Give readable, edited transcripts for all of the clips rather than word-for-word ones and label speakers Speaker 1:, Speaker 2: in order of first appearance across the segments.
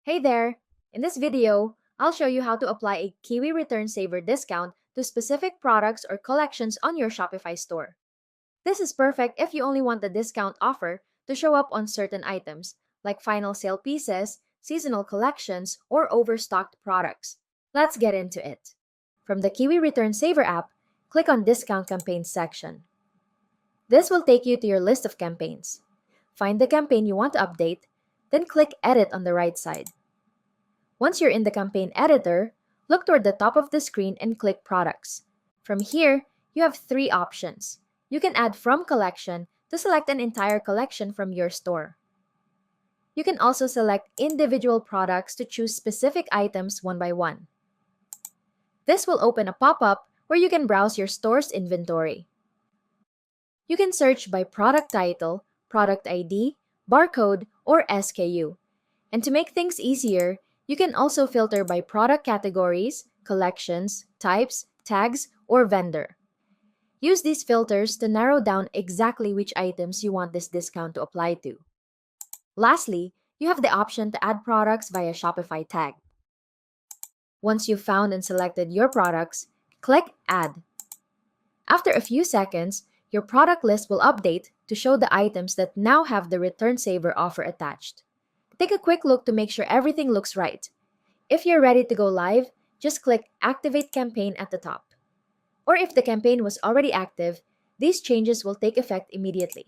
Speaker 1: Hey there! In this video, I'll show you how to apply a Kiwi Return Saver discount to specific products or collections on your Shopify store. This is perfect if you only want the discount offer to show up on certain items, like final sale pieces, seasonal collections, or overstocked products. Let's get into it. From the Kiwi Return Saver app, click on Discount Campaigns section. This will take you to your list of campaigns. Find the campaign you want to update, then click Edit on the right side. Once you're in the campaign editor, look toward the top of the screen and click Products. From here, you have three options. You can add from collection to select an entire collection from your store. You can also select individual products to choose specific items one by one. This will open a pop-up where you can browse your store's inventory. You can search by product title, product ID, barcode, or SKU. And to make things easier, you can also filter by product categories, collections, types, tags, or vendor. Use these filters to narrow down exactly which items you want this discount to apply to. Lastly, you have the option to add products via Shopify tag. Once you've found and selected your products, click Add. After a few seconds, your product list will update to show the items that now have the Return Saver offer attached. Take a quick look to make sure everything looks right. If you're ready to go live, just click Activate Campaign at the top. Or if the campaign was already active, these changes will take effect immediately.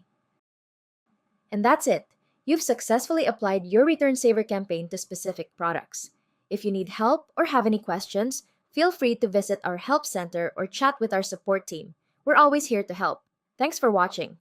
Speaker 1: And that's it. You've successfully applied your Return Saver campaign to specific products. If you need help or have any questions, feel free to visit our help center or chat with our support team. We're always here to help. Thanks for watching.